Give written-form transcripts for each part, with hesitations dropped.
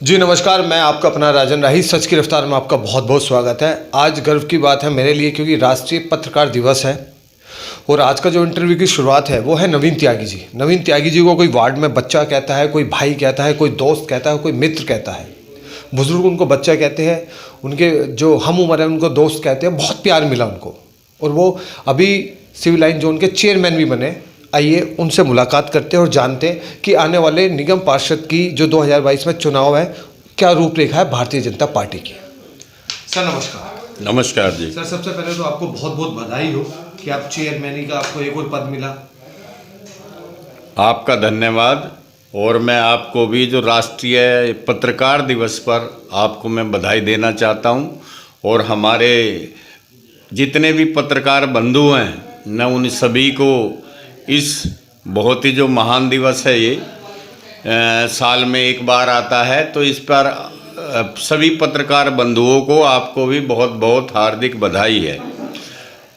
जी नमस्कार, मैं आपका अपना राजन राही। सच की रफ्तार में आपका बहुत बहुत स्वागत है। आज गर्व की बात है मेरे लिए क्योंकि राष्ट्रीय पत्रकार दिवस है और आज का जो इंटरव्यू की शुरुआत है वो है नवीन त्यागी जी। नवीन त्यागी जी को कोई वार्ड में बच्चा कहता है, कोई भाई कहता है, कोई दोस्त कहता है, कोई मित्र कहता है। बुजुर्ग उनको बच्चा कहते हैं, उनके जो हम उम्र है उनको दोस्त कहते हैं। बहुत प्यार मिला उनको और वो अभी सिविल लाइन जोन के चेयरमैन भी बने। आइए उनसे मुलाकात करते हैं और जानते हैं कि आने वाले निगम पार्षद की जो 2022 में चुनाव है क्या रूपरेखा है भारतीय जनता पार्टी की। सर नमस्कार। नमस्कार जी। सर सबसे पहले तो आपको बहुत बहुत बधाई हो कि आप चेयरमैन का आपको एक और पद मिला। आपका धन्यवाद। और मैं आपको भी जो राष्ट्रीय पत्रकार दिवस पर आपको मैं बधाई देना चाहता हूं और हमारे जितने भी पत्रकार बंधु हैं मैं उन सभी को इस बहुत ही जो महान दिवस है ये साल में एक बार आता है, तो इस पर सभी पत्रकार बंधुओं को आपको भी बहुत बहुत हार्दिक बधाई है।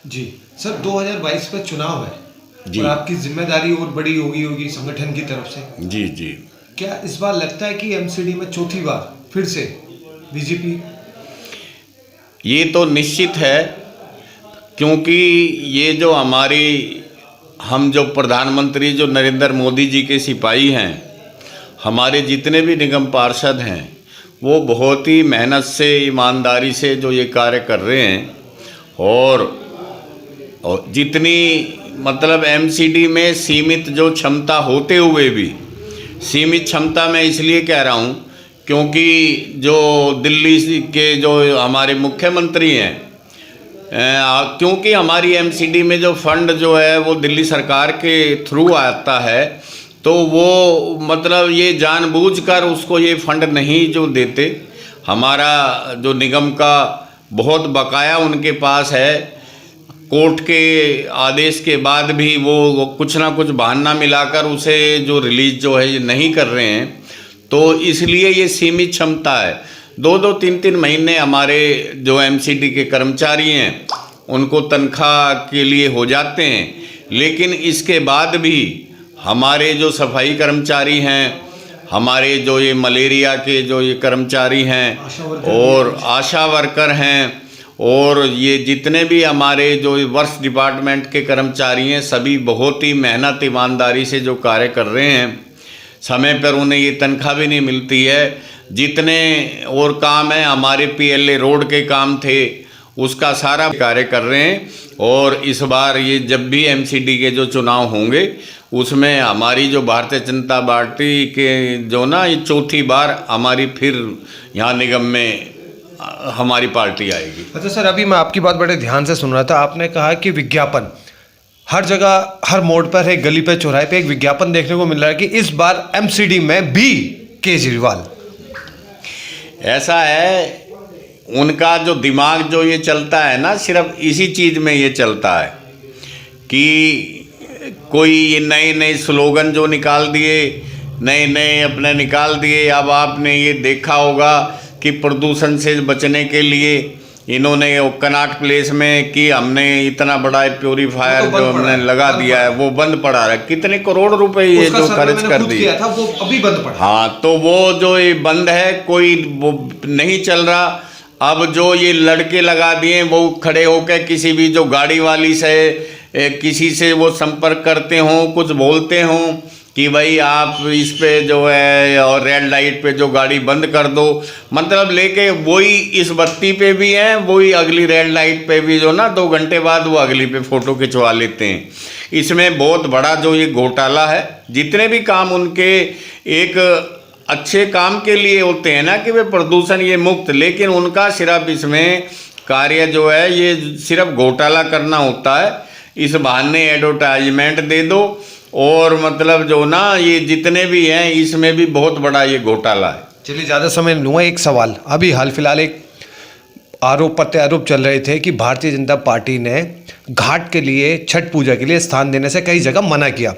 जी सर 2022 में चुनाव है जी और आपकी जिम्मेदारी और बड़ी होगी संगठन की तरफ से। जी जी। क्या इस बार लगता है कि एमसीडी में चौथी बार फिर से बीजेपी? ये तो निश्चित है क्योंकि ये जो हम जो प्रधानमंत्री जो नरेंद्र मोदी जी के सिपाही हैं, हमारे जितने भी निगम पार्षद हैं वो बहुत ही मेहनत से ईमानदारी से जो ये कार्य कर रहे हैं और जितनी मतलब एमसीडी में सीमित जो क्षमता होते हुए भी, सीमित क्षमता मैं इसलिए कह रहा हूँ क्योंकि जो दिल्ली के जो हमारे मुख्यमंत्री हैं, क्योंकि हमारी एमसीडी में जो फंड जो है वो दिल्ली सरकार के थ्रू आता है, तो वो मतलब ये जानबूझकर उसको ये फंड नहीं जो देते। हमारा जो निगम का बहुत बकाया उनके पास है, कोर्ट के आदेश के बाद भी वो कुछ ना कुछ बहाना मिलाकर उसे जो रिलीज जो है ये नहीं कर रहे हैं, तो इसलिए ये सीमित क्षमता है। 2-2, 3-3 महीने हमारे जो एमसीडी के कर्मचारी हैं उनको तनख्वाह के लिए हो जाते हैं, लेकिन इसके बाद भी हमारे जो सफाई कर्मचारी हैं, हमारे जो ये मलेरिया के जो ये कर्मचारी हैं और आशा वर्कर हैं और ये जितने भी हमारे जो वर्क्स डिपार्टमेंट के कर्मचारी हैं, सभी बहुत ही मेहनत ईमानदारी से जो कार्य कर रहे हैं। समय पर उन्हें ये तनख्वाह भी नहीं मिलती है। जितने और काम हैं, हमारे पीएलए रोड के काम थे उसका सारा कार्य कर रहे हैं और इस बार ये जब भी एमसीडी के जो चुनाव होंगे उसमें हमारी जो भारतीय जनता पार्टी के जो ना ये चौथी बार हमारी फिर यहाँ निगम में हमारी पार्टी आएगी। अच्छा सर, अभी मैं आपकी बात बड़े ध्यान से सुन रहा था। आपने कहा कि विज्ञापन हर जगह, हर मोड़ पर, एक गली पे, चौराहे पे एक विज्ञापन देखने को मिल रहा है कि इस बार एमसीडी में भी केजरीवाल। ऐसा है, उनका जो दिमाग जो ये चलता है ना, सिर्फ इसी चीज़ में ये चलता है कि कोई ये नए नए स्लोगन जो निकाल दिए, नए अपने निकाल दिए। अब आपने ये देखा होगा कि प्रदूषण से बचने के लिए इन्होंने कनॉट प्लेस में कि हमने इतना बड़ा प्योरीफायर जो हमने लगा दिया है वो बंद पड़ा है। कितने करोड़ रुपए ये जो खर्च कर दिए था वो अभी बंद पड़ा। हाँ, तो वो जो ये बंद है, कोई वो नहीं चल रहा। अब जो ये लड़के लगा दिए वो खड़े होकर किसी भी जो गाड़ी वाली से किसी से वो संपर्क करते हों, कुछ बोलते हों कि भाई आप इस पे जो है और रेड लाइट पे जो गाड़ी बंद कर दो, मतलब लेके वही इस बत्ती पे भी हैं, वही अगली रेड लाइट पे भी जो ना 2 घंटे बाद वो अगली पे फ़ोटो खिंचवा लेते हैं। इसमें बहुत बड़ा जो ये घोटाला है। जितने भी काम उनके एक अच्छे काम के लिए होते हैं ना कि वे प्रदूषण ये मुक्त, लेकिन उनका सिर्फ इसमें कार्य जो है ये सिर्फ घोटाला करना होता है। इस बहाने एडवर्टाइजमेंट दे दो और मतलब जो ना ये जितने भी हैं इसमें भी बहुत बड़ा ये घोटाला है। चलिए ज़्यादा समय लूँगा। एक सवाल, अभी हाल फिलहाल एक आरोप प्रत्यारोप चल रहे थे कि भारतीय जनता पार्टी ने घाट के लिए, छठ पूजा के लिए स्थान देने से कई जगह मना किया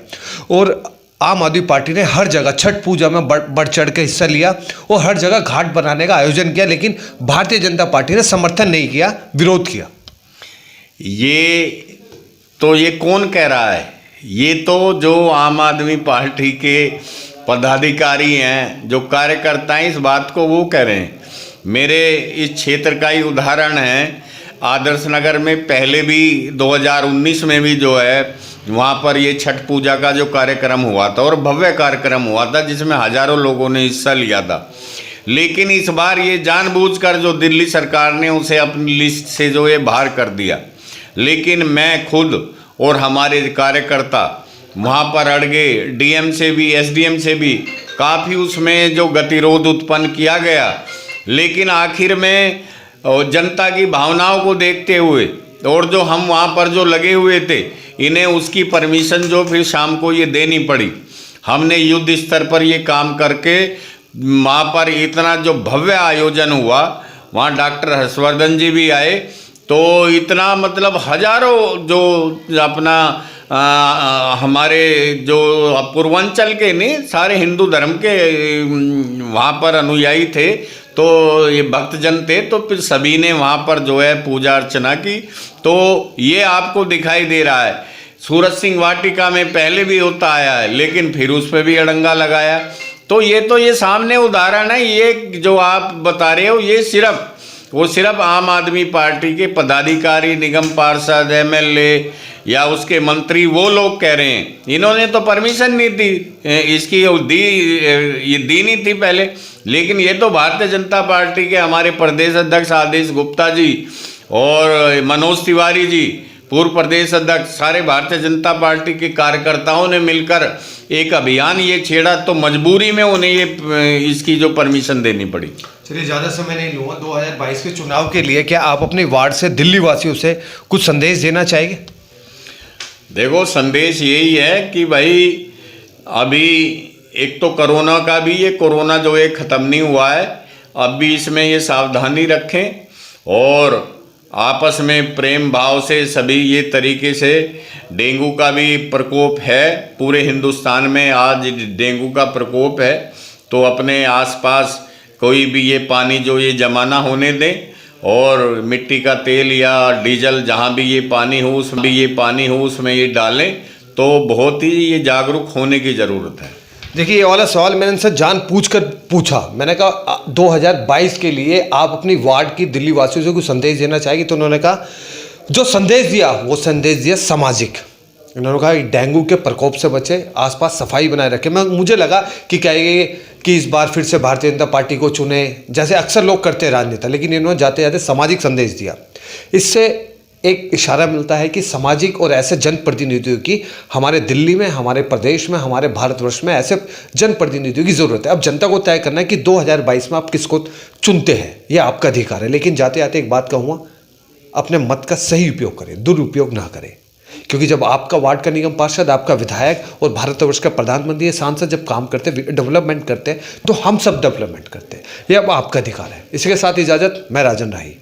और आम आदमी पार्टी ने हर जगह छठ पूजा में बढ़ चढ़ के हिस्सा लिया और हर जगह घाट बनाने का आयोजन किया, लेकिन भारतीय जनता पार्टी ने समर्थन नहीं किया, विरोध किया। ये कौन कह रहा है? ये तो जो आम आदमी पार्टी के पदाधिकारी हैं, जो कार्यकर्ता हैं, इस बात को वो कह रहे हैं। मेरे इस क्षेत्र का ही उदाहरण है, आदर्श नगर में पहले भी 2019 में भी जो है वहाँ पर ये छठ पूजा का जो कार्यक्रम हुआ था और भव्य कार्यक्रम हुआ था जिसमें हजारों लोगों ने हिस्सा लिया था। लेकिन इस बार ये जानबूझकर जो दिल्ली सरकार ने उसे अपनी लिस्ट से जो ये बाहर कर दिया। लेकिन मैं खुद और हमारे कार्यकर्ता वहाँ पर अड़ गए, डीएम से भी एसडीएम से भी काफ़ी उसमें जो गतिरोध उत्पन्न किया गया। लेकिन आखिर में जनता की भावनाओं को देखते हुए और जो हम वहाँ पर जो लगे हुए थे, इन्हें उसकी परमिशन जो फिर शाम को ये देनी पड़ी। हमने युद्ध स्तर पर ये काम करके वहाँ पर इतना जो भव्य आयोजन हुआ, वहाँ डॉक्टर हर्षवर्धन जी भी आए, तो इतना मतलब हजारों जो अपना हमारे जो पूर्वांचल के नहीं, सारे हिंदू धर्म के वहाँ पर अनुयायी थे, तो ये भक्तजन थे, तो फिर सभी ने वहाँ पर जो है पूजा अर्चना की। तो ये आपको दिखाई दे रहा है, सूरज सिंह वाटिका में पहले भी होता आया है, लेकिन फिर उस पर भी अड़ंगा लगाया। तो ये सामने उदाहरण है। ये जो आप बता रहे हो, ये सिर्फ आम आदमी पार्टी के पदाधिकारी, निगम पार्षद, एमएलए या उसके मंत्री वो लोग कह रहे हैं। इन्होंने तो परमिशन नहीं दी, इसकी ये दी नहीं थी पहले। लेकिन ये तो भारतीय जनता पार्टी के हमारे प्रदेश अध्यक्ष आदेश गुप्ता जी और मनोज तिवारी जी, पूर्व प्रदेश अध्यक्ष, सारे भारतीय जनता पार्टी के कार्यकर्ताओं ने मिलकर एक अभियान ये छेड़ा, तो मजबूरी में उन्हें ये इसकी जो परमिशन देनी पड़ी। चलिए, ज़्यादा समय नहीं लूँगा। 2022 के चुनाव के लिए क्या आप अपने वार्ड से दिल्ली वासियों से कुछ संदेश देना चाहेंगे? देखो, संदेश यही है कि भाई अभी एक तो कोरोना का भी, ये कोरोना जो है ख़त्म नहीं हुआ है, अब भी इसमें ये सावधानी रखें और आपस में प्रेम भाव से सभी ये तरीके से। डेंगू का भी प्रकोप है पूरे हिंदुस्तान में, आज डेंगू का प्रकोप है, तो अपने आसपास कोई भी ये पानी जो ये जमा ना होने दें और मिट्टी का तेल या डीजल जहाँ भी ये पानी हो उसमें ये डालें। तो बहुत ही ये जागरूक होने की ज़रूरत है। देखिए, ये वाला सवाल मैंने इनसे जानबूझकर पूछा। मैंने कहा 2022 के लिए आप अपनी वार्ड की दिल्ली वासियों से कुछ संदेश देना चाहेंगे? तो उन्होंने कहा, जो संदेश दिया वो संदेश दिया सामाजिक। उन्होंने कहा डेंगू के प्रकोप से बचे, आसपास सफाई बनाए रखें। मुझे लगा कि कहेंगे कि इस बार फिर से भारतीय जनता पार्टी को चुने, जैसे अक्सर लोग करते हैं राजनेता। लेकिन इन्होंने जाते जाते सामाजिक संदेश दिया। इससे एक इशारा मिलता है कि सामाजिक और ऐसे जनप्रतिनिधियों की हमारे दिल्ली में, हमारे प्रदेश में, हमारे भारतवर्ष में ऐसे जनप्रतिनिधियों की ज़रूरत है। अब जनता को तय करना है कि 2022 में आप किसको चुनते हैं, यह आपका अधिकार है। लेकिन जाते जाते एक बात कहूँगा, अपने मत का सही उपयोग करें, दुरुपयोग ना करें। क्योंकि जब आपका वार्ड का निगम पार्षद, आपका विधायक और भारतवर्ष का प्रधानमंत्री, सांसद जब काम करते, डेवलपमेंट करते, तो हम सब डेवलपमेंट करते हैं। यह अब आपका अधिकार है। इसी के साथ इजाज़त, मैं राजन राही।